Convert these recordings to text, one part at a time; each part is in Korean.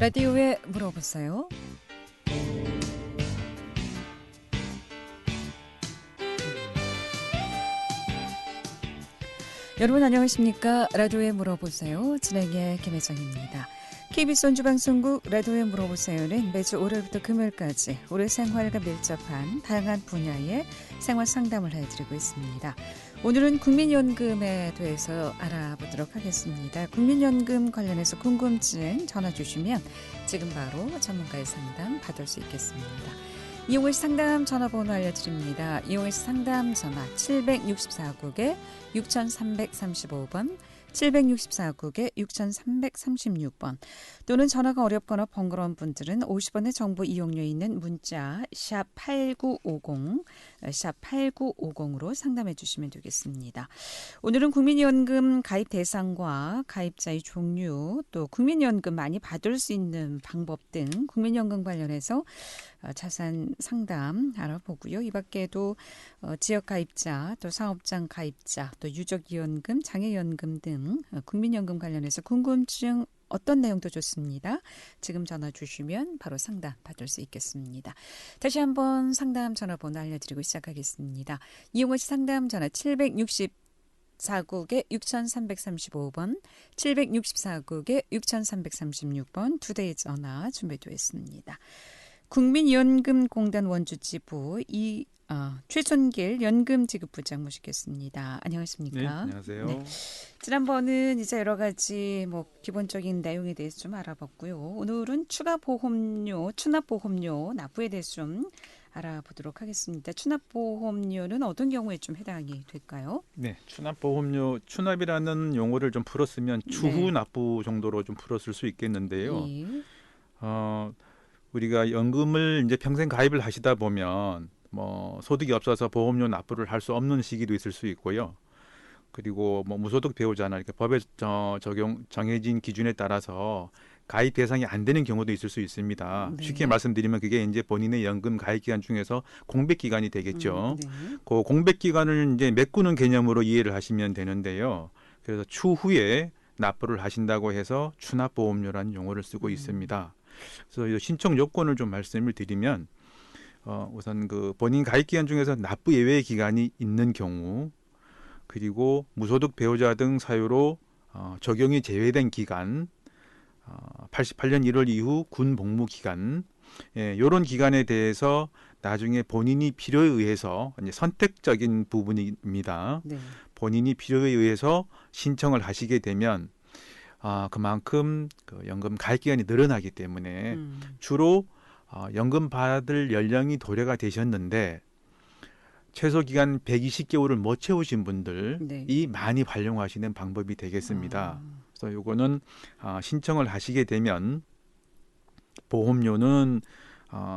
라디오에 물어보세요. 여러분 안녕하십니까? 라디오에 물어보세요. 진행의 김혜정입니다. KBS 원주방송국 라디오에 물어보세요는 매주 월요일부터 금요일까지 우리 생활과 밀접한 다양한 분야의 생활 상담을 해드리고 있습니다. 오늘은 국민연금에 대해서 알아보도록 하겠습니다. 국민연금 관련해서 궁금증 전화 주시면 지금 바로 전문가의 상담 받을 수 있겠습니다. 이용의 상담 전화번호 알려드립니다. 이용의 상담 전화 764국에 6335번 764국에 6336번 또는 전화가 어렵거나 번거로운 분들은 50원의 정보 이용료 있는 문자 샵 8950 샵 8950으로 상담해 주시면 되겠습니다. 오늘은 국민연금 가입 대상과 가입자의 종류 또 국민연금 많이 받을 수 있는 방법 등 국민연금 관련해서 자세한 상담 알아보고요. 이 밖에도 지역 가입자 또 사업장 가입자 또 유족연금 장애연금 등 국민연금 관련해서 궁금증 어떤 내용도 좋습니다. 지금 전화 주시면 바로 상담 받을 수 있겠습니다. 다시 한번 상담 전화번호 알려드리고 시작하겠습니다. 이용호 씨 상담 전화 764국에 6335번 764국에 6336번 두 대의 전화 준비되어 있습니다. 국민연금공단 원주지부 최순길 연금지급부장 모시겠습니다. 안녕하십니까? 네, 안녕하세요. 네. 지난번은 이제 여러 가지 기본적인 내용에 대해서 좀 알아봤고요. 오늘은 추납보험료 납부에 대해서 좀 알아보도록 하겠습니다. 추납보험료는 어떤 경우에 좀 해당이 될까요? 네, 추납보험료, 추납이라는 용어를 좀 풀었으면 추후 납부 정도로 좀 풀었을 수 있겠는데요. 예. 우리가 연금을 이제 평생 가입을 하시다 보면 소득이 없어서 보험료 납부를 할 수 없는 시기도 있을 수 있고요. 그리고 무소득 배우자나 이렇게 법에 정해진 기준에 따라서 가입 대상이 안 되는 경우도 있을 수 있습니다. 네. 쉽게 말씀드리면 그게 이제 본인의 연금 가입 기간 중에서 공백 기간이 되겠죠. 네. 그 공백 기간을 이제 메꾸는 개념으로 이해를 하시면 되는데요. 그래서 추후에 납부를 하신다고 해서 추납보험료라는 용어를 쓰고 있습니다. 그래서 신청 요건을 좀 말씀을 드리면 우선 그 본인 가입 기간 중에서 납부 예외 기간이 있는 경우 그리고 무소득 배우자 등 사유로 적용이 제외된 기간 88년 1월 이후 군 복무 기간 이런 기간에 대해서 나중에 본인이 필요에 의해서 이제 선택적인 부분입니다. 네. 본인이 필요에 의해서 신청을 하시게 되면 그만큼 그 연금 가입 기간이 늘어나기 때문에 주로 연금 받을 연령이 도래가 되셨는데 최소 기간 120개월을 못 채우신 분들이 많이 활용하시는 방법이 되겠습니다. 그래서 요거는 신청을 하시게 되면 보험료는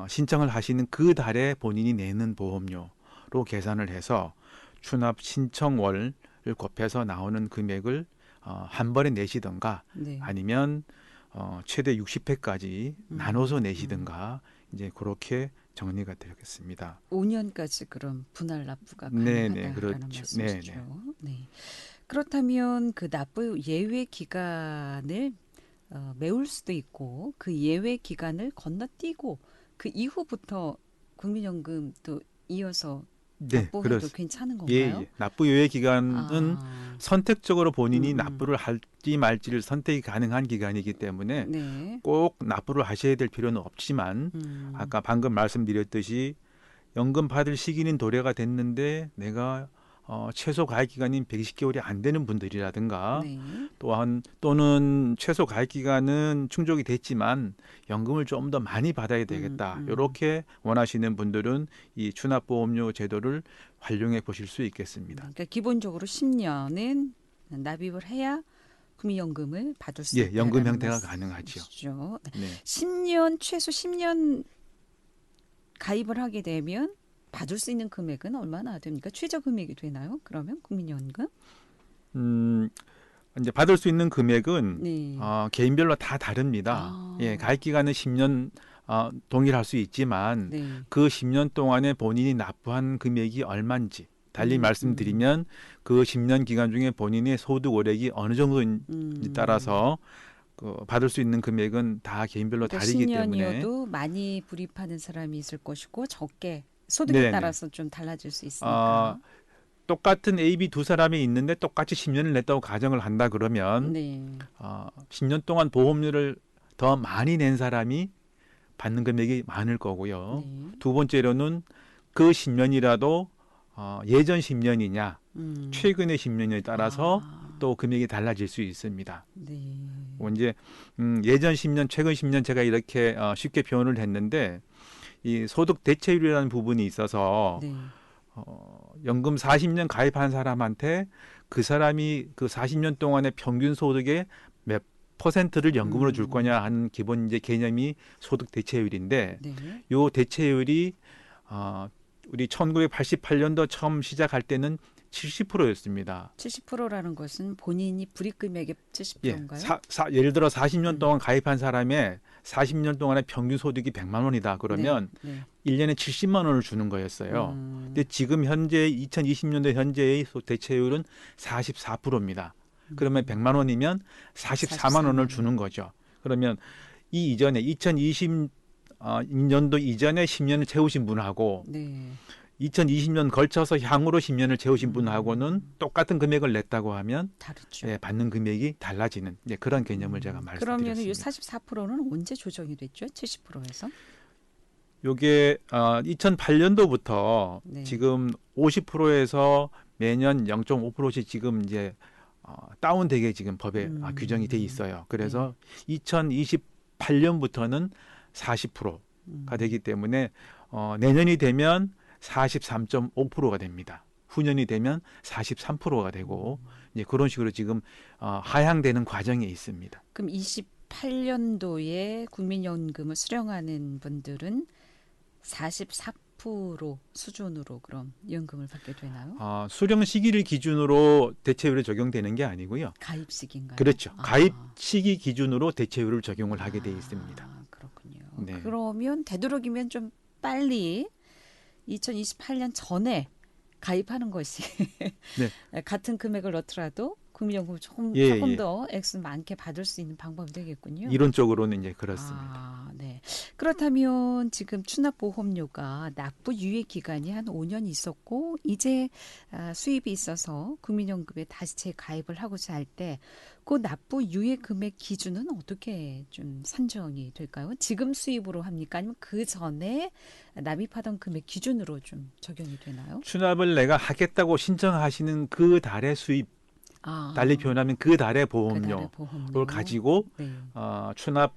신청을 하시는 그 달에 본인이 내는 보험료로 계산을 해서 추납 신청월을 곱해서 나오는 금액을 한 번에 내시던가 아니면 최대 60회까지 나눠서 내시든가 이제 그렇게 정리가 되겠습니다. 5년까지 그럼 분할 납부가 가능하다라는 그렇죠. 말씀이시죠. 네. 그렇다면 그 납부 예외 기간을 메울 수도 있고 그 예외 기간을 건너뛰고 그 이후부터 국민연금 또 이어서 납부해도 괜찮은 건가요? 예. 납부 예외 기간은 선택적으로 본인이 납부를 할지 말지를 선택이 가능한 기간이기 때문에 꼭 납부를 하셔야 될 필요는 없지만 아까 방금 말씀드렸듯이 연금 받을 시기는 도래가 됐는데 내가 최소 가입 기간인 120개월이 안 되는 분들이라든가 또는 최소 가입 기간은 충족이 됐지만 연금을 좀 더 많이 받아야 되겠다. 이렇게 원하시는 분들은 이 추납보험료 제도를 활용해 보실 수 있겠습니다. 그러니까 기본적으로 10년은 납입을 해야 국민연금을 받을 수 있다. 연금 형태가 가능하죠. 네. 10년 최소 10년 가입을 하게 되면 받을 수 있는 금액은 얼마나 됩니까? 최저 금액이 되나요? 그러면 국민연금? 이제 받을 수 있는 금액은 개인별로 다 다릅니다. 가입 기간은 10년 동일할 수 있지만 그 10년 동안에 본인이 납부한 금액이 얼마인지 달리 말씀드리면 그 10년 기간 중에 본인의 소득 월액이 어느 정도인지 따라서 받을 수 있는 금액은 다 개인별로 그러니까 다르기 때문에 10년이어도 많이 불입하는 사람이 있을 것이고 적게 소득에 네네. 따라서 좀 달라질 수 어, 있으니까. 똑같은 A, B 두 사람이 있는데 똑같이 10년을 냈다고 가정을 한다 그러면 네. 10년 동안 보험료를 더 많이 낸 사람이 받는 금액이 많을 거고요. 네. 두 번째로는 그 10년이라도 예전 10년이냐 음. 최근의 10년에 따라서 아, 또 금액이 달라질 수 있습니다. 네. 이제 예전 10년, 최근 10년 제가 이렇게 쉽게 표현을 했는데 이 소득 대체율이라는 부분이 있어서 네. 연금 40년 가입한 사람한테 그 사람이 그 40년 동안의 평균 소득의 몇 퍼센트를 연금으로 줄 거냐 하는 기본 이제 개념이 소득 대체율인데 네. 요 대체율이 우리 1988년도 처음 시작할 때는 70%였습니다. 70%라는 것은 본인이 불입금액의 예, 70%인가요? 예를 들어 40년 음. 동안 가입한 사람의 40년 동안의 평균 소득이 100만 원이다. 그러면 네. 1년에 70만 원을 주는 거였어요. 근데 지금 현재 2020년도 현재의 대체율은 44%입니다. 그러면 100만 원이면 44만 원을 주는 거죠. 그러면 이 이전에 2020년도 이전에 10년을 채우신 분하고 네. 2020년 걸쳐서 향후로 10년을 채우신 분하고는 똑같은 금액을 냈다고 하면 다르죠. 예, 받는 금액이 달라지는 그런 개념을 제가 그러면 이 말씀드렸습니다. 44%는 언제 조정이 됐죠? 70%에서? 요게 2008년도부터 네. 지금 50%에서 매년 0.5%씩 지금 이제 다운되게 지금 법에 규정이 돼 있어요. 그래서 2028년부터는 40%가 되기 때문에 내년이 되면 43.5%가 됩니다. 후년이 되면 43%가 되고 이제 그런 식으로 지금 하향되는 과정에 있습니다. 그럼 28년도에 국민연금을 수령하는 분들은 44% 수준으로 그럼 연금을 받게 되나요? 수령 시기를 기준으로 대체율이 적용되는 게 아니고요. 가입 시기인가요? 그렇죠. 가입 시기 기준으로 대체율을 적용을 하게 돼 있습니다. 그렇군요. 네. 그러면 되도록이면 좀 빨리 2028년 전에 가입하는 것이 네. 같은 금액을 넣더라도 국민연금 조금 더 액수 많게 받을 수 있는 방법이 되겠군요. 이론적으로는 이제 그렇습니다. 네. 그렇다면 지금 추납보험료가 납부 유예 기간이 한 5년 있었고 이제 수입이 있어서 국민연금에 다시 재가입을 하고자 할 때 그 납부 유예 금액 기준은 어떻게 좀 산정이 될까요? 지금 수입으로 합니까? 아니면 그 전에 납입하던 금액 기준으로 좀 적용이 되나요? 추납을 내가 하겠다고 신청하시는 그 달의 수입, 달리 표현하면 그 달의 보험료를 가지고 네. 추납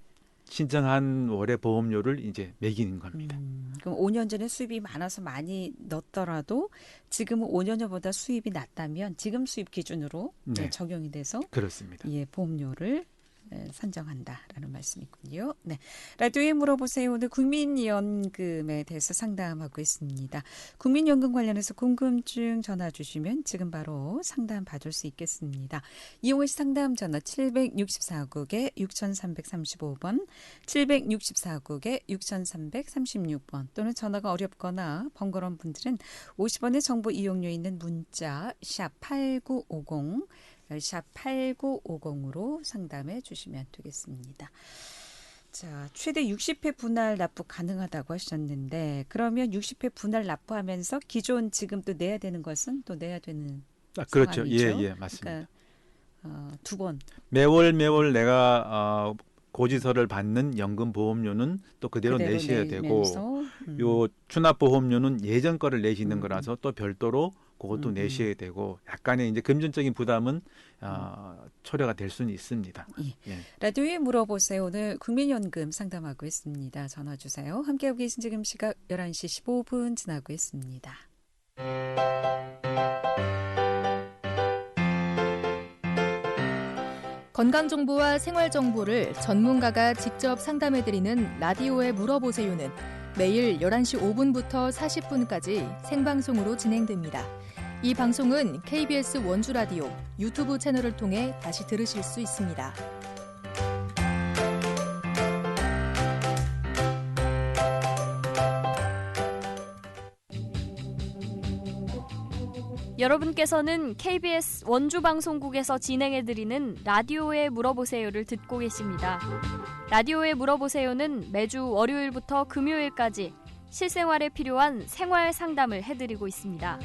신청한 월의 보험료를 이제 매기는 겁니다. 그럼 5년 전에 수입이 많아서 많이 넣었더라도 지금은 5년 전보다 수입이 낮다면 지금 수입 기준으로 적용이 돼서 그렇습니다. 보험료를 산정한다라는 말씀이군요. 네, 라디오에 물어보세요. 오늘 국민연금에 대해서 상담하고 있습니다. 국민연금 관련해서 궁금증 전화 주시면 지금 바로 상담 받을 수 있겠습니다. 이용의 상담 전화 764국에 6335번, 764국에 6336번 또는 전화가 어렵거나 번거로운 분들은 50원의 정보 이용료 있는 문자 샵 8950 샵 8950으로 상담해 주시면 되겠습니다. 자, 최대 60회 분할 납부 가능하다고 하셨는데 그러면 60회 분할 납부하면서 기존 지금 또 내야 되는 것은 또 내야 되는 그렇죠. 상황이죠? 예, 맞습니다. 그러니까 두 번. 매월 내가 고지서를 받는 연금 보험료는 또 그대로 내셔야 되고 요 추납 보험료는 예전 거를 내시는 거라서 또 별도로 그것도 내셔야 되고 약간의 이제 금전적인 부담은 초래가 될 수는 있습니다. 예. 라디오에 물어보세요. 오늘 국민연금 상담하고 있습니다. 전화 주세요. 함께하고 계신 지금 시각 11시 15분 지나고 있습니다. 건강정보와 생활정보를 전문가가 직접 상담해드리는 라디오에 물어보세요는 매일 11시 5분부터 40분까지 생방송으로 진행됩니다. 이 방송은 KBS 원주라디오 유튜브 채널을 통해 다시 들으실 수 있습니다. 여러분께서는 KBS 원주방송국에서 진행해드리는 라디오에 물어보세요를 듣고 계십니다. 라디오에 물어보세요는 매주 월요일부터 금요일까지 실생활에 필요한 생활 상담을 해드리고 있습니다.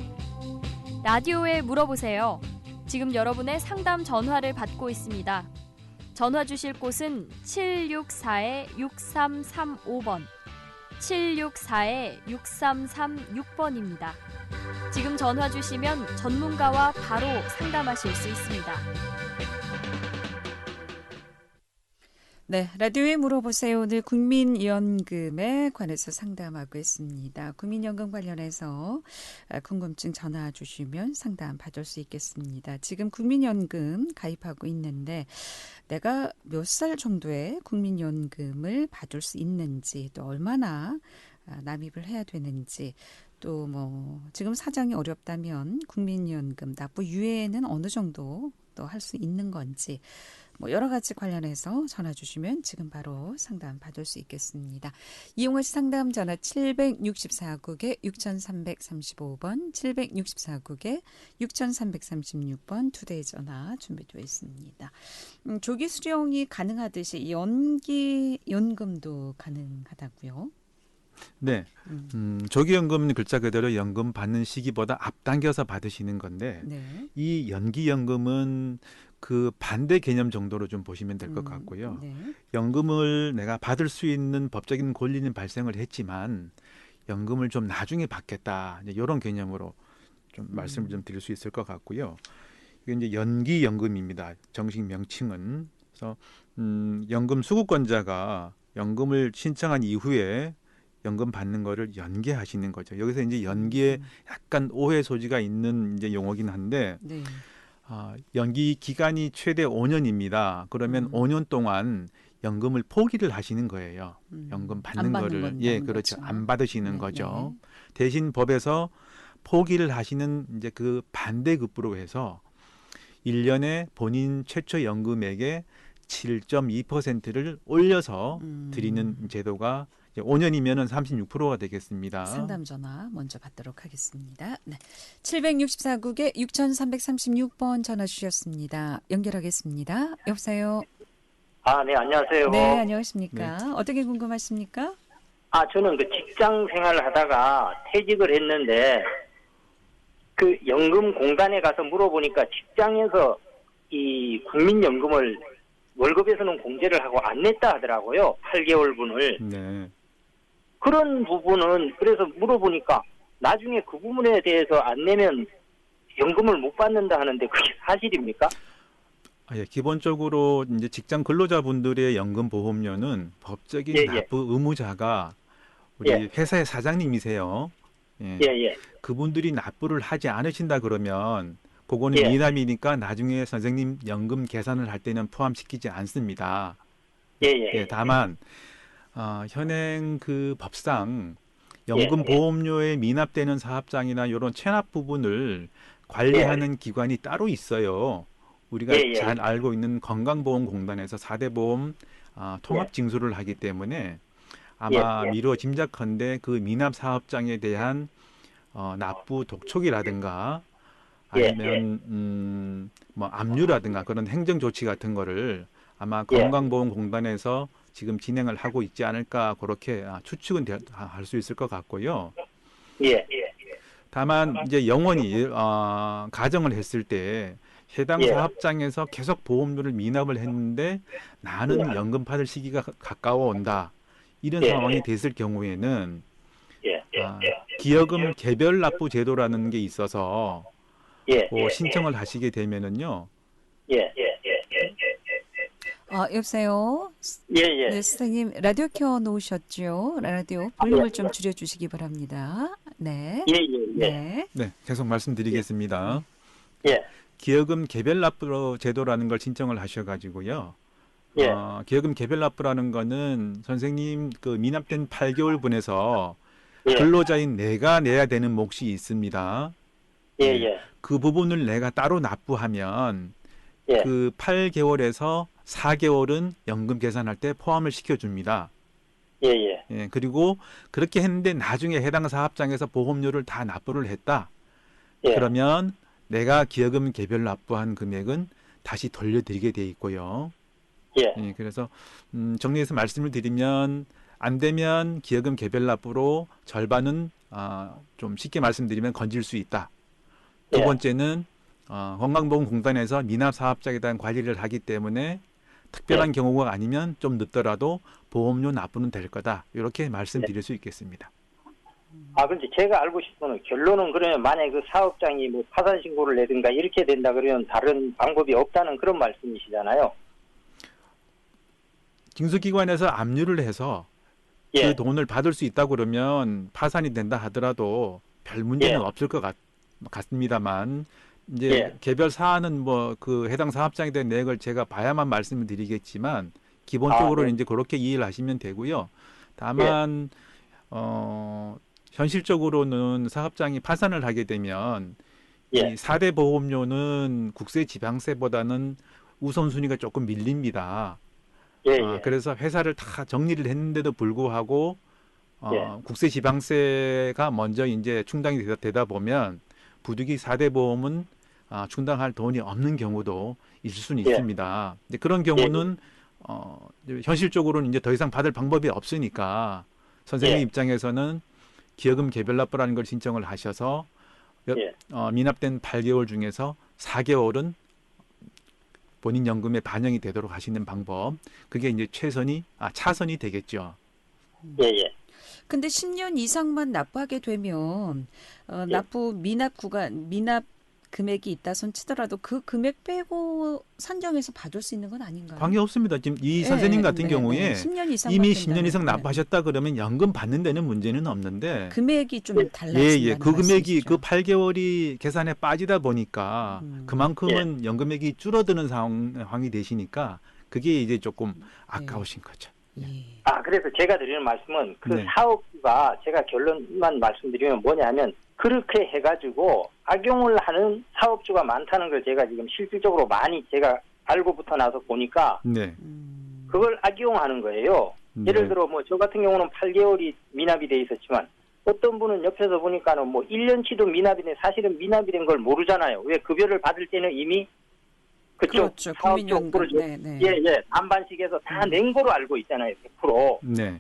라디오에 물어보세요. 지금 여러분의 상담 전화를 받고 있습니다. 전화 주실 곳은 764-6335번, 764-6336번입니다. 지금 전화 주시면 전문가와 바로 상담하실 수 있습니다. 네, 라디오에 물어보세요. 오늘 국민연금에 관해서 상담하고 있습니다. 국민연금 관련해서 궁금증 전화 주시면 상담 받을 수 있겠습니다. 지금 국민연금 가입하고 있는데 내가 몇 살 정도에 국민연금을 받을 수 있는지, 또 얼마나 납입을 해야 되는지, 또 뭐 지금 사정이 어렵다면 국민연금 납부 유예는 어느 정도 또 할 수 있는 건지, 뭐 여러 가지 관련해서 전화 주시면 지금 바로 상담 받을 수 있겠습니다. 이용하시 상담 전화 764국에 6335번, 764국에 6336번 두 대의 전화 준비되어 있습니다. 조기 수령이 가능하듯이 연기 연금도 가능하다고요? 네, 조기연금 글자 그대로 연금 받는 시기보다 앞당겨서 받으시는 건데 네. 이 연기연금은 그 반대 개념 정도로 좀 보시면 될 것 같고요. 네. 연금을 내가 받을 수 있는 법적인 권리는 발생을 했지만 연금을 좀 나중에 받겠다, 이제 이런 개념으로 좀 말씀을 좀 드릴 수 있을 것 같고요. 이게 이제 연기연금입니다. 정식 명칭은. 그래서 연금 수급권자가 연금을 신청한 이후에 연금 받는 거를 연기하시는 거죠. 여기서 이제 연기에 약간 오해 소지가 있는 이제 용어긴 한데, 네. 연기 기간이 최대 5년입니다. 그러면 5년 동안 연금을 포기를 하시는 거예요. 연금 받는 거를. 예, 그렇죠. 안 받으시는 네, 거죠. 대신 법에서 포기를 하시는 이제 그 반대급부로 해서 1년에 본인 최초 연금액의 7.2%를 올려서 드리는 제도가 5년이면은 36%가 되겠습니다. 상담 전화 먼저 받도록 하겠습니다. 네. 764국에 6336번 전화 주셨습니다. 연결하겠습니다. 여보세요. 네, 안녕하세요. 네, 안녕하십니까. 어떻게 궁금하십니까? 저는 그 직장 생활을 하다가 퇴직을 했는데, 그 연금공단에 가서 물어보니까 직장에서 이 국민연금을 월급에서는 공제를 하고 안 냈다 하더라고요. 8개월분을. 네. 그런 부분은, 그래서 물어보니까 나중에 그 부분에 대해서 안 내면 연금을 못 받는다 하는데 그게 사실입니까? 예, 기본적으로 이제 직장 근로자분들의 연금 보험료는 법적인 납부 의무자가 우리 회사의 사장님이세요. 예. 그분들이 납부를 하지 않으신다 그러면 그거는 미납이니까 나중에 선생님 연금 계산을 할 때는 포함시키지 않습니다. 예, 다만 현행 그 법상 연금 보험료에 미납되는 사업장이나 이런 체납 부분을 관리하는 기관이 따로 있어요. 우리가 잘 알고 있는 건강보험공단에서 4대 보험 통합 징수를 하기 때문에 아마 미루어 짐작컨대 그 미납 사업장에 대한 납부 독촉이라든가 아니면 뭐 압류라든가 그런 행정 조치 같은 거를 아마 건강보험공단에서 지금 진행을 하고 있지 않을까, 그렇게 추측은 할 수 있을 것 같고요. 다만 이제 영원히 가정을 했을 때 해당 사업장에서 계속 보험료를 미납을 했는데 나는 연금 받을 시기가 가까워 온다, 이런 상황이 됐을 경우에는 기여금 개별 납부 제도라는 게 있어서 신청을 하시게 되면은요. 여보세요. 네, 선생님 라디오 켜 놓으셨죠? 라디오 볼륨을 좀 줄여주시기 바랍니다. 네. 네, 계속 말씀드리겠습니다. 기여금 개별 납부 제도라는 걸 신청을 하셔가지고요. 기여금 개별 납부라는 거는 선생님 그 미납된 8개월분에서 근로자인 내가 내야 되는 몫이 있습니다. 그 부분을 내가 따로 납부하면 그 8개월에서 4개월은 연금 계산할 때 포함을 시켜줍니다. 그리고 그렇게 했는데 나중에 해당 사업장에서 보험료를 다 납부를 했다. 그러면 내가 기여금 개별 납부한 금액은 다시 돌려드리게 돼 있고요. 예. 예, 그래서 정리해서 말씀을 드리면 안 되면 기여금 개별 납부로 절반은 좀 쉽게 말씀드리면 건질 수 있다. 두 예. 번째는 건강보험공단에서 미납 사업자에 대한 관리를 하기 때문에 특별한 경우가 아니면 좀 늦더라도 보험료 납부는 될 거다. 이렇게 말씀드릴 수 있겠습니다. 근데 제가 알고 싶은 건 결론은 그러면 만약에 그 사업장이 뭐 파산 신고를 내든가 이렇게 된다 그러면 다른 방법이 없다는 그런 말씀이시잖아요. 징수기관에서 압류를 해서 예. 그 돈을 받을 수 있다고 그러면 파산이 된다 하더라도 별 문제는 예. 없을 것 같습니다만 이제 예. 개별 사안은 뭐 그 해당 사업장에 대한 내역을 제가 봐야만 말씀을 드리겠지만 기본적으로는 네. 이제 그렇게 이해를 하시면 되고요. 다만 현실적으로는 사업장이 파산을 하게 되면 이 예. 4대 보험료는 국세 지방세보다는 우선순위가 조금 밀립니다. 예. 예. 그래서 회사를 다 정리를 했는데도 불구하고 예. 국세 지방세가 먼저 이제 충당이 되다 보면 부득이 4대 보험은 충당할 돈이 없는 경우도 있을 수는 예. 있습니다. 근데 그런 경우는 현실적으로는 이제 더 이상 받을 방법이 없으니까 선생님 예. 입장에서는 기여금 개별 납부라는 걸 신청을 하셔서 예. 미납된 8개월 중에서 4개월은 본인 연금에 반영이 되도록 하시는 방법. 그게 이제 차선이 되겠죠. 예. 예. 근데 10년 이상만 납부하게 되면 납부 미납 금액이 있다 손 치더라도 그 금액 빼고 산정해서 받을 수 있는 건 아닌가요? 관계 없습니다. 지금 이 선생님 같은 경우에 10년 이상 이미 10년 이상 납부하셨다 그러면 연금 받는 데는 문제는 없는데 금액이 좀 달라진다는 그 금액이 말씀이시죠? 그 8개월이 계산에 빠지다 보니까 그만큼은 연금액이 줄어드는 상황이 되시니까 그게 이제 조금 아까우신 거죠. 예. 그래서 제가 드리는 말씀은 그 네. 사업주가 제가 결론만 말씀드리면 뭐냐 하면 그렇게 해가지고 악용을 하는 사업주가 많다는 걸 제가 지금 실질적으로 많이 제가 알고부터 나서 보니까 네. 그걸 악용하는 거예요. 네. 예를 들어 뭐 저 같은 경우는 8개월이 미납이 돼 있었지만 어떤 분은 옆에서 보니까는 뭐 1년치도 미납이 돼 사실은 미납이 된 걸 모르잖아요. 왜 급여를 받을 때는 이미 그쪽 그렇죠. 사업 국민연금. 쪽으로 네. 반반씩해서 다 낸 거로 알고 있잖아요. 100%. 네.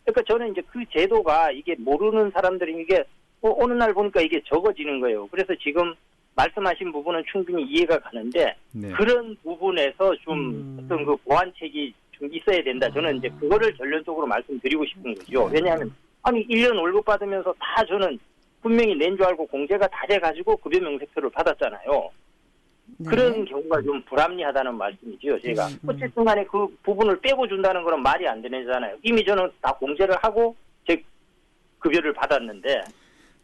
그러니까 저는 이제 그 제도가 이게 모르는 사람들이 이게 어느 날 보니까 이게 적어지는 거예요. 그래서 지금 말씀하신 부분은 충분히 이해가 가는데 네. 그런 부분에서 좀 어떤 그 보완책이 좀 있어야 된다. 저는 이제 그거를 결론적으로 말씀드리고 싶은 거죠. 왜냐하면 1년 월급 받으면서 다 저는 분명히 낸 줄 알고 공제가 다 돼가지고 급여 명세표를 받았잖아요. 네. 그런 경우가 좀 불합리하다는 말씀이죠. 제가 어쨌든 간에 그 부분을 빼고 준다는 건 말이 안 되잖아요. 이미 저는 다 공제를 하고 제 급여를 받았는데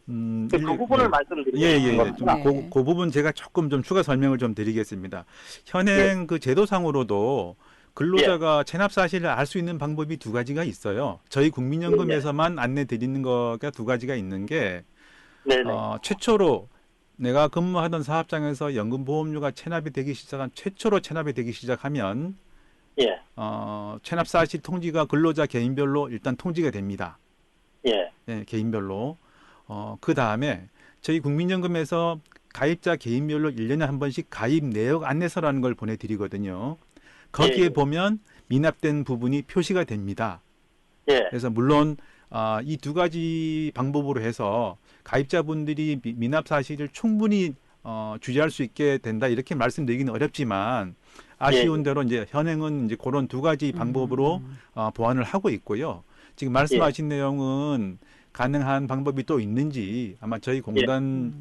그 부분을 말씀드리는 겁니다. 그 부분 제가 조금 좀 추가 설명을 좀 드리겠습니다. 현행 그 제도상으로도 근로자가 체납 사실을 알 수 있는 방법이 두 가지가 있어요. 저희 국민연금에서만 안내 드리는 거가 두 가지가 있는 게 최초로 내가 근무하던 사업장에서 연금보험료가 최초로 체납이 되기 시작하면 체납 사실 통지가 근로자 개인별로 일단 통지가 됩니다. 개인별로. 그 다음에 저희 국민연금에서 가입자 개인별로 1년에 한 번씩 가입 내역 안내서라는 걸 보내드리거든요. 거기에 보면 미납된 부분이 표시가 됩니다. 그래서 물론 이 두 가지 방법으로 해서 가입자분들이 미납 사실을 충분히 주제할 수 있게 된다 이렇게 말씀드리기는 어렵지만 아쉬운 대로 이제 현행은 이제 그런 두 가지 방법으로 보완을 하고 있고요. 지금 말씀하신 내용은 가능한 방법이 또 있는지 아마 저희 공단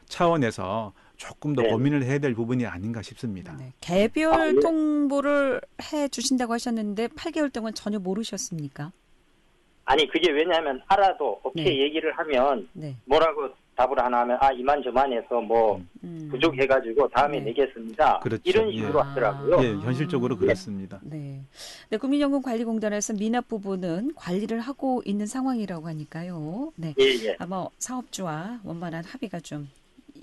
차원에서 조금 더 고민을 해야 될 부분이 아닌가 싶습니다. 네. 개별 통보를 해 주신다고 하셨는데 8개월 동안 전혀 모르셨습니까? 아니 그게 왜냐하면 알아도 얘기를 하면 뭐라고 답을 하나 하면 이만저만해서 뭐 부족해가지고 다음에 내겠습니다. 그렇죠. 이런 식으로 하더라고요. 현실적으로 그렇습니다. 네. 국민연금관리공단에서 미납 부분은 관리를 하고 있는 상황이라고 하니까요. 네. 아마 사업주와 원만한 합의가 좀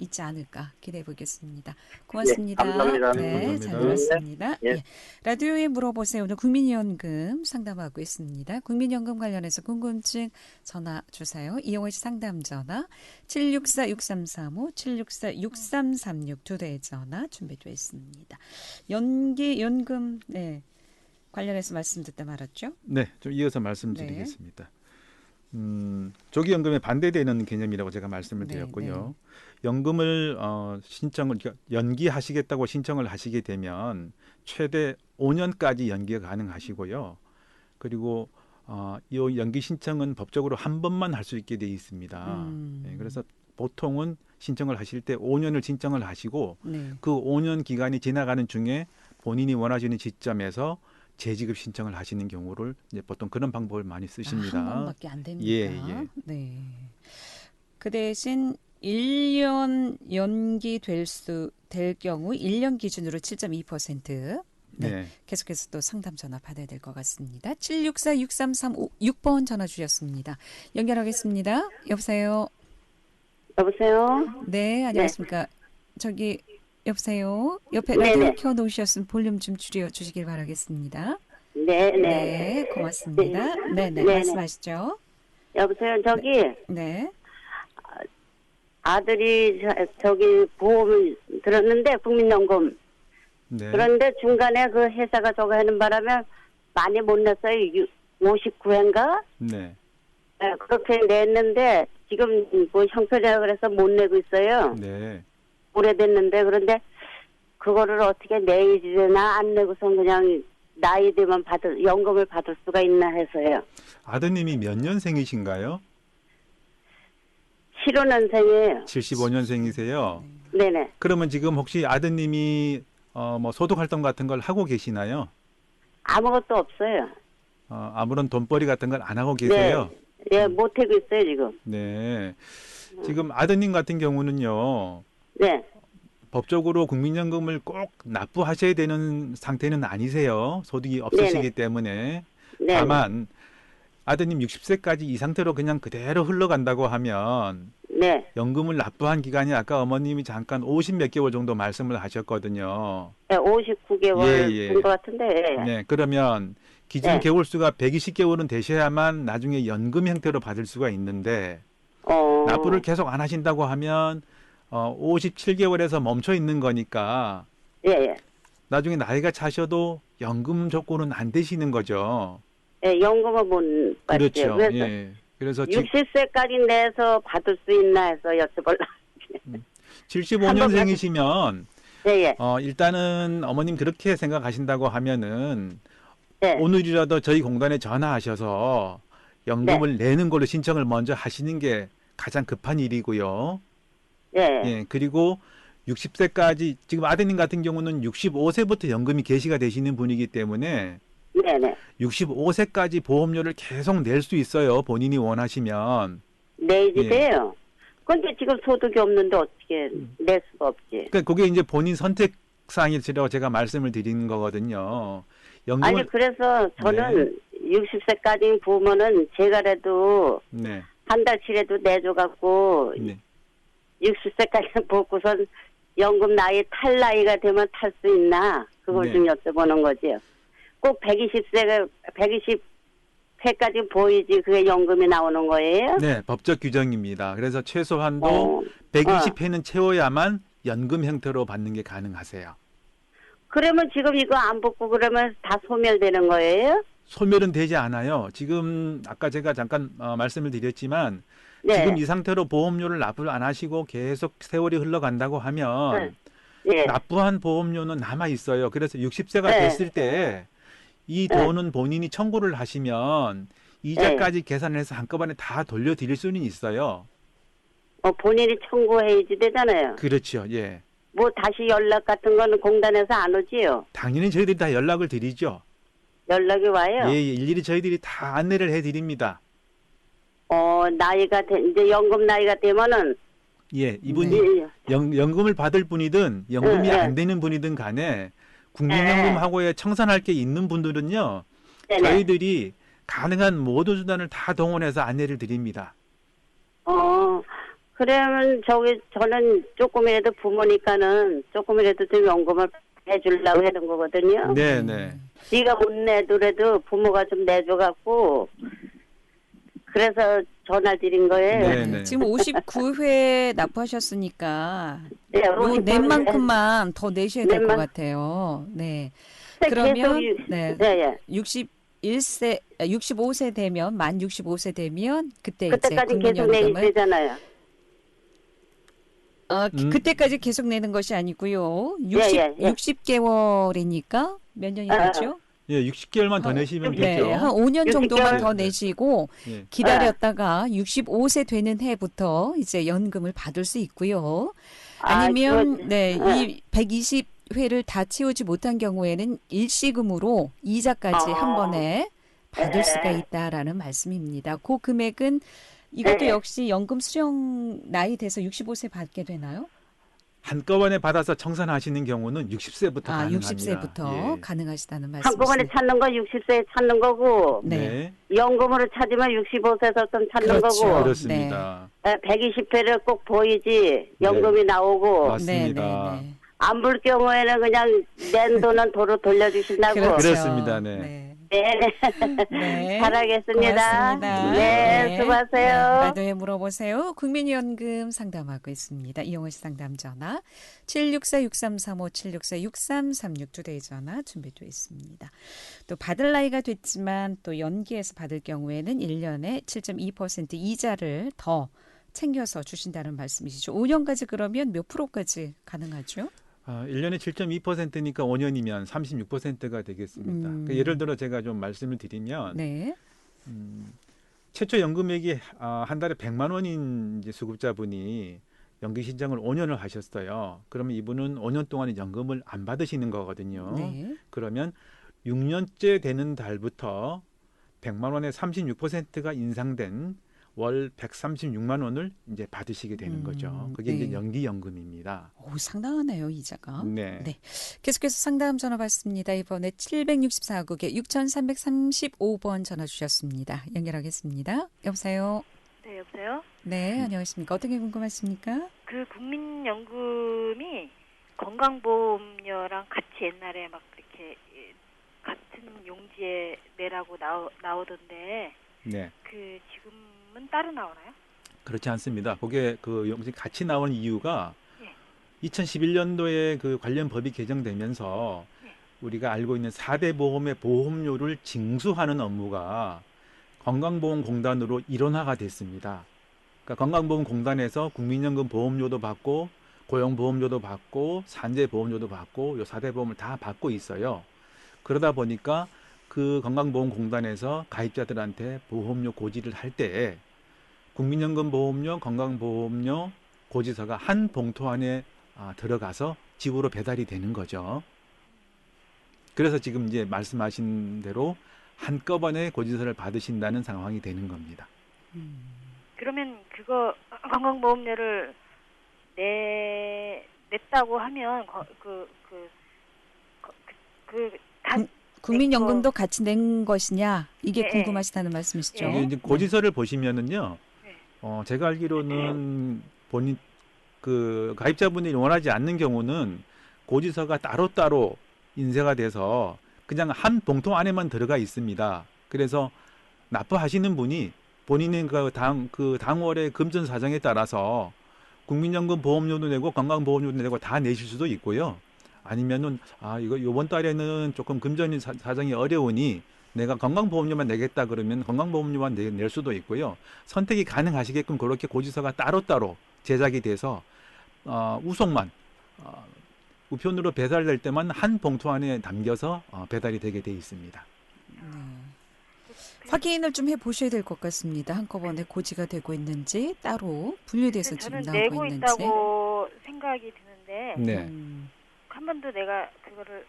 있지 않을까 기대해 보겠습니다. 고맙습니다. 감사합니다. 네, 감사합니다. 잘 들었습니다. 예. 예. 라디오에 물어보세요. 오늘 국민연금 상담하고 있습니다. 국민연금 관련해서 궁금증 전화 주세요. 이용호 씨 상담 전화 764-6335, 764-6336 두 대의 전화 준비되어 있습니다. 연금 네. 관련해서 말씀 듣다 말았죠? 네, 좀 이어서 말씀드리겠습니다. 조기연금에 반대되는 개념이라고 제가 말씀을 네, 드렸고요. 연금을 신청을 그러니까 연기하시겠다고 신청을 하시게 되면 최대 5년까지 연기가 가능하시고요. 그리고 이 연기 신청은 법적으로 한 번만 할 수 있게 돼 있습니다. 네, 그래서 보통은 신청을 하실 때 5년을 신청을 하시고 네. 그 5년 기간이 지나가는 중에 본인이 원하시는 시점에서 재지급 신청을 하시는 경우를 이제 보통 그런 방법을 많이 쓰십니다. 한 번밖에 안 됩니다. 예. 네. 그 대신 1년 연기될 경우 1년 기준으로 7.2%. 네. 계속해서 또 상담 전화 받아야 될 것 같습니다. 764-6335-6번 전화 주셨습니다. 연결하겠습니다. 여보세요. 여보세요? 네, 안녕하십니까. 저기 여보세요. 옆에 네네. 라디오 켜놓으셨으면 볼륨 좀 줄여주시길 바라겠습니다. 네네. 네, 고맙습니다. 네네, 네네. 말씀하시죠. 여보세요? 저기 네. 아들이 저기 보험을 들었는데 국민연금. 네. 그런데 중간에 그 회사가 저거 하는 바람에 많이 못 냈어요. 59회인가? 네. 네, 그렇게 냈는데 지금 뭐 형편이라 그래서 못 내고 있어요. 네. 오래됐는데 그런데 그거를 어떻게 내야 되나 안 내고선 그냥 나이 되면 연금을 받을 수가 있나 해서요. 아드님이 몇 년생이신가요? 75년생이에요. 75년생이세요. 네네. 그러면 지금 혹시 아드님이 뭐 소득 활동 같은 걸 하고 계시나요? 아무것도 없어요. 아무런 돈벌이 같은 걸 안 하고 계세요? 네, 못하고 있어요, 지금. 네. 지금 아드님 같은 경우는요. 네. 법적으로 국민연금을 꼭 납부하셔야 되는 상태는 아니세요. 소득이 없으시기 네네. 때문에. 네. 다만 아드님 60세까지 이 상태로 그냥 그대로 흘러간다고 하면 네. 연금을 납부한 기간이 아까 어머님이 잠깐 50 몇 개월 정도 말씀을 하셨거든요. 네 59개월 예. 된 것 같은데. 예. 네, 그러면 기준 네. 개월 수가 120개월은 되셔야만 나중에 연금 형태로 받을 수가 있는데 납부를 계속 안 하신다고 하면 57개월에서 멈춰 있는 거니까 예, 예. 나중에 나이가 차셔도 연금 조건은 안 되시는 거죠. 예, 연금은 못 받죠. 그렇죠. 그래서 예. 그래서 60세까지 내서 받을 수 있나 해서 여쭤보려고. 75년생이시면 예, 예. 일단은 어머님 그렇게 생각하신다고 하면은 네. 오늘이라도 저희 공단에 전화하셔서 연금을 내는 걸로 신청을 먼저 하시는 게 가장 급한 일이고요. 예. 예, 그리고 60세까지 지금 아드님 같은 경우는 65세부터 연금이 개시가 되시는 분이기 때문에 네네. 65세까지 보험료를 계속 낼 수 있어요. 본인이 원하시면. 내야지 예. 돼요. 근데 지금 소득이 없는데 어떻게 낼 수가 없지. 그러니까 그게 이제 본인 선택 사항이라고 제가 말씀을 드리는 거거든요. 연금을 아니 그래서 저는 60세까지 보면은 제가라도 네. 한 달치라도 내줘갖고 네. 60세까지 보고선 연금 나이 탈 나이가 되면 탈 수 있나 그걸 네. 좀 여쭤보는 거지요. 꼭 120세까지 보이지 그게 연금이 나오는 거예요? 네, 법적 규정입니다. 그래서 최소한도 120회는 채워야만 연금 형태로 받는 게 가능하세요. 그러면 지금 이거 안 붙고 그러면 다 소멸되는 거예요? 소멸은 되지 않아요. 지금 아까 제가 잠깐 말씀을 드렸지만 네. 지금 이 상태로 보험료를 납부를 안 하시고 계속 세월이 흘러간다고 하면 예. 납부한 보험료는 남아 있어요. 그래서 60세가 네. 됐을 때 이 돈은 본인이 청구를 하시면 이자까지 계산해서 한꺼번에 다 돌려드릴 수는 있어요. 본인이 청구해야지 되잖아요. 그렇죠. 예. 뭐 다시 연락 같은 거는 공단에서 안 오지요? 당연히 저희들이 다 연락을 드리죠. 연락이 와요? 예, 일일이 저희들이 다 안내를 해드립니다. 나이가 이제 연금 나이가 되면은 예, 이분이 예. 연금을 받을 분이든 연금이 네. 안 되는 분이든 간에 국민연금하고에 청산할 게 있는 분들은요. 네네. 저희들이 가능한 모든 수단을 다 동원해서 안내를 드립니다. 그러면 저는 조금이라도 부모니까는 조금이라도 좀 연금을 해주려고 하는 거거든요. 네네. 네가 못 내더라도 부모가 좀 내줘갖고 그래서 전화 드린 거예요. 네네. 지금 59회 납부하셨으니까 네, 요 50 낸 만큼만 더 내셔야 될 것 낸만- 같아요. 네. 계속 그러면 네. 예. 65세 되면 만 65세 되면 그때 이제 그때까지 계속 내야 국민연금을 되잖아요. 그때까지 계속 내는 것이 아니고요. 60 예. 60개월이니까 몇 년이 되죠? 예, 60개월만 더 내시면 네, 되죠. 한 5년 60 정도만 개월. 더 내시고 예. 기다렸다가 65세 되는 해부터 이제 연금을 받을 수 있고요. 아니면 네, 이 120회를 다 채우지 못한 경우에는 일시금으로 이자까지 한 번에 받을 수가 있다라는 말씀입니다. 그 금액은 이것도 역시 연금 수령 나이 돼서 65세 받게 되나요? 한꺼번에 받아서 청산하시는 경우는 60세부터 아, 가능합니다. 60세부터 예. 가능하시다는 한꺼번에 말씀이시죠. 찾는 거 60세에 찾는 거고 네. 연금으로 찾으면 65세에서 좀 찾는 그렇죠. 거고 그렇습니다. 120회를 꼭 보이지 연금이 나오고 맞습니다. 네. 안 볼 경우에는 그냥 낸 돈은 도로 돌려주신다고. 그렇죠. 그렇습니다. 네. 네. 네. 잘하겠습니다. 고맙습니다. 네, 수고하세요. 라디오에 물어보세요. 국민연금 상담하고 있습니다. 이용호 씨 상담 전화 764-6335, 764-6336 두 대의 전화 준비되어 있습니다. 또 받을 나이가 됐지만 또 연기해서 받을 경우에는 1년에 7.2% 이자를 더 챙겨서 주신다는 말씀이시죠. 5년까지 그러면 몇 프로까지 가능하죠? 1년에 7.2%니까 5년이면 36%가 되겠습니다. 그러니까 예를 들어 제가 좀 말씀을 드리면 네. 최초 연금액이 한 달에 100만 원인 이제 수급자분이 연기 신청을 5년을 하셨어요. 그러면 이분은 5년 동안 연금을 안 받으시는 거거든요. 네. 그러면 6년째 되는 달부터 100만 원의 36%가 인상된 월 136만 원을 이제 받으시게 되는 거죠. 그게 이제 네. 연기연금입니다. 오, 상당하네요, 이자가. 네. 네. 계속해서 상담 전화 받습니다. 이번에 764국에 6335번 전화 주셨습니다. 연결하겠습니다. 여보세요? 네, 여보세요? 네, 안녕하십니까. 어떤 게 궁금하십니까? 그 국민연금이 건강보험료랑 같이 옛날에 막 이렇게 같은 용지에 내라고 나오던데 네. 그 지금은 따로 나오나요? 그렇지 않습니다. 그게 그 용지 같이 나온 이유가 네. 2011년도에 그 관련 법이 개정되면서 우리가 알고 있는 4대 보험의 보험료를 징수하는 업무가 건강보험공단으로 일원화가 됐습니다. 그러니까 건강보험공단에서 국민연금 보험료도 받고 고용보험료도 받고 산재보험료도 받고 요 4대 보험을 다 받고 있어요. 그러다 보니까 그 건강보험공단에서 가입자들한테 보험료 고지를 할 때 국민연금 보험료, 건강보험료 고지서가 한 봉투 안에 들어가서 집으로 배달이 되는 거죠. 그래서 지금 이제 말씀하신 대로 한꺼번에 고지서를 받으신다는 상황이 되는 겁니다. 그러면 그거 건강보험료를 냈다고 하면 국민연금도 같이 낸 것이냐 이게 네. 궁금하시다는 말씀이시죠? 이게 이제 고지서를 보시면은요, 네. 제가 알기로는 본인 그 가입자분이 원하지 않는 경우는 고지서가 따로따로 인쇄가 돼서 그냥 한 봉투 안에만 들어가 있습니다. 그래서 납부하시는 분이 본인의 그 당월의 금전 사정에 따라서 국민연금 보험료도 내고 건강보험료도 내고 다 내실 수도 있고요. 아니면은 이거 이번 달에는 조금 금전 사정이 어려우니 내가 건강보험료만 내겠다 그러면 건강보험료만 낼 수도 있고요. 선택이 가능하시게끔 그렇게 고지서가 따로따로 제작이 돼서 우송만 우편으로 배달될 때만 한 봉투 안에 담겨서 배달이 되게 돼 있습니다. 확인을 좀 해보셔야 될 것 같습니다. 한꺼번에 고지가 되고 있는지 따로 분류돼서 지금 저는 나오고 내고 있는지. 있다고 생각이 드는데 네. 한 번도 내가 그거를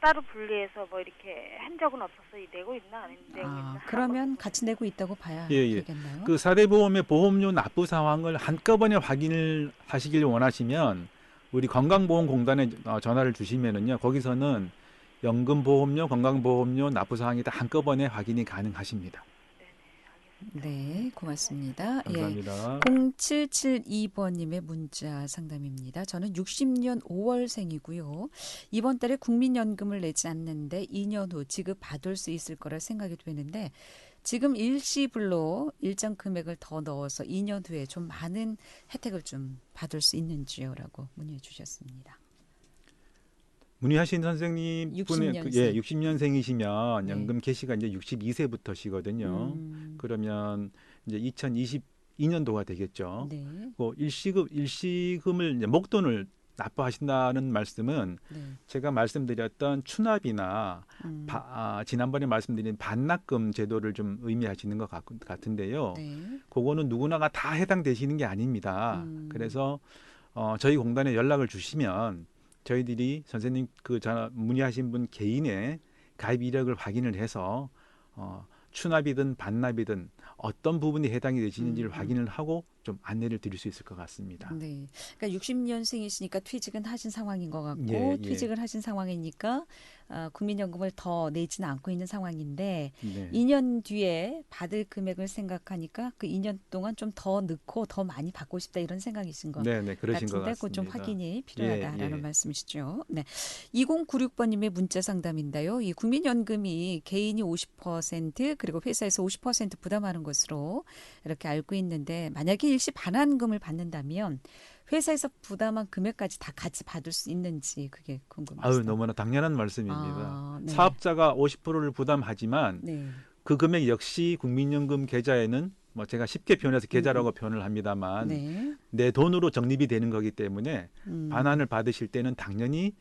따로 분리해서 뭐 이렇게 한 적은 없어서 내고 있나 안 내고 있나. 그러면 같이 내고 있다고 봐야 예. 되겠나요? 그 4대 보험의 보험료 납부 상황을 한꺼번에 확인을 하시길 원하시면 우리 건강보험공단에 전화를 주시면은요. 거기서는 연금보험료, 건강보험료 납부 사항이 다 한꺼번에 확인이 가능하십니다. 네네, 알겠습니다. 네, 고맙습니다. 감사합니다. 0772번님의 문자 상담입니다. 저는 60년 5월생이고요. 이번 달에 국민연금을 내지 않는데 2년 후 지급 받을 수 있을 거라 생각이 되는데 지금 일시불로 일정 금액을 더 넣어서 2년 후에 좀 많은 혜택을 좀 받을 수 있는지요? 라고 문의해 주셨습니다. 문의하신 선생님 60년생. 60년생이시면 네. 연금 개시가 이제 62세부터시거든요. 그러면 이제 2022년도가 되겠죠. 네. 그 일시금을 이제 목돈을 납부하신다는 말씀은 네. 제가 말씀드렸던 추납이나 지난번에 말씀드린 반납금 제도를 좀 의미하시는 것 같은데요. 네. 그거는 누구나가 다 해당되시는 게 아닙니다. 그래서 저희 공단에 연락을 주시면 저희들이 선생님 문의하신 분 개인의 가입 이력을 확인을 해서 추납이든 반납이든 어떤 부분이 해당이 되시는지를 확인을 하고 좀 안내를 드릴 수 있을 것 같습니다. 네. 그러니까 60년생이시니까 퇴직은 하신 상황인 것 같고 예. 퇴직을 하신 상황이니까 국민연금을 더 내지는 않고 있는 상황인데 네. 2년 뒤에 받을 금액을 생각하니까 그 2년 동안 좀 더 넣고 더 많이 받고 싶다 이런 생각이신 것 네, 그러신 것 같은데 같습니다. 그건 좀 확인이 필요하다라는 예. 말씀이시죠. 네. 2096번님의 문자 상담인데요. 이 국민연금이 개인이 50% 그리고 회사에서 50% 부담하는 것으로 이렇게 알고 있는데 만약에 일시 반환금을 받는다면 회사에서 부담한 금액까지 다 같이 받을 수 있는지 그게 궁금해요. 너무나 당연한 말씀입니다. 네. 사업자가 50%를 부담하지만 네. 그 금액 역시 국민연금 계좌에는 뭐 제가 쉽게 표현해서 계좌라고 표현을 합니다만 네. 내 돈으로 적립이 되는 거기 때문에 반환을 받으실 때는 당연히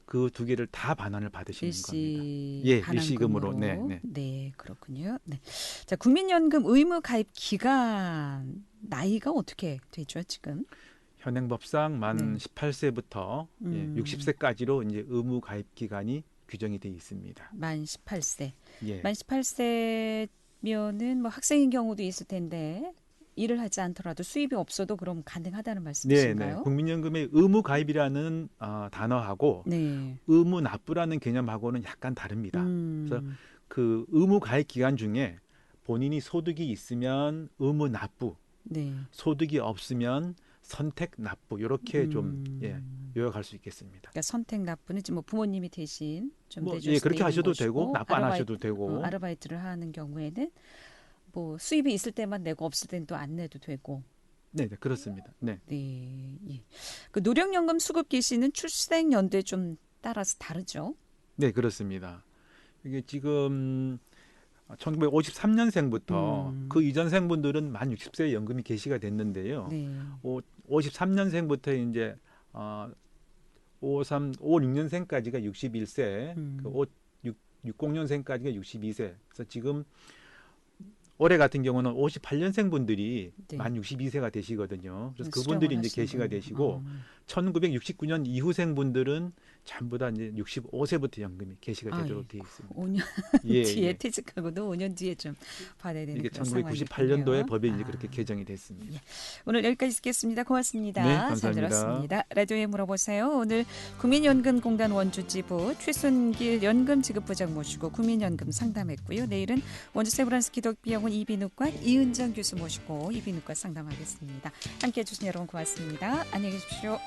그 두 개를 다 반환을 받으시는 겁니다. 예, 일시금으로. 네, 그렇군요. 네. 자, 국민연금 의무 가입 기간 나이가 어떻게 되죠, 지금? 현행법상 만 네. 18세부터 60세까지로 이제 의무 가입 기간이 규정이 되어 있습니다. 만 18세. 예. 만 18세면은 뭐 학생인 경우도 있을 텐데 일을 하지 않더라도 수입이 없어도 그럼 가능하다는 말씀이신가요? 국민연금의 의무 가입이라는 단어하고 네. 의무 납부라는 개념하고는 약간 다릅니다. 그래서 그 의무 가입 기간 중에 본인이 소득이 있으면 의무 납부, 네. 소득이 없으면 선택 납부 이렇게 좀 요약할 수 있겠습니다. 그러니까 선택 납부는 지금 뭐 부모님이 대신 좀 내줄 수도 그렇게 있는 하셔도 것이고, 되고 납부 안 하셔도 되고 아르바이트를 하는 경우에는 뭐 수입이 있을 때만 내고 없을 때는 또 안 내도 되고. 네, 그렇습니다. 네. 네. 예. 그 노령연금 수급 개시는 출생 연도에 좀 따라서 다르죠? 네, 그렇습니다. 이게 지금 1953년생부터 그 이전생분들은 만 60세 연금이 개시가 됐는데요. 네. 53년생부터 이제 56년생까지가 61세, 60년생까지가 62세. 그래서 지금 올해 같은 경우는 58년생분들이 네. 만 62세가 되시거든요. 그래서 수령을 그분들이 이제 하시는 개시가 분. 되시고 1969년 이후생분들은 전부 다 이제 65세부터 연금이 개시가 되도록 되어 있습니다. 5년 예, 뒤에 예. 퇴직하고도 5년 뒤에 좀 받아야 되는 이게 그런 1998년도에 상황이군요. 법이 이제 그렇게 개정이 됐습니다. 예. 오늘 여기까지 듣겠습니다. 고맙습니다. 네, 잘 감사합니다. 들었습니다. 라디오에 물어보세요. 오늘 국민연금공단 원주지부 최순길 연금지급부장 모시고 국민연금 상담했고요. 내일은 원주 세브란스 기독병원 이비인후과 이은정 교수 모시고 이비인후과 상담하겠습니다. 함께해 주신 여러분 고맙습니다. 안녕히 계십시오.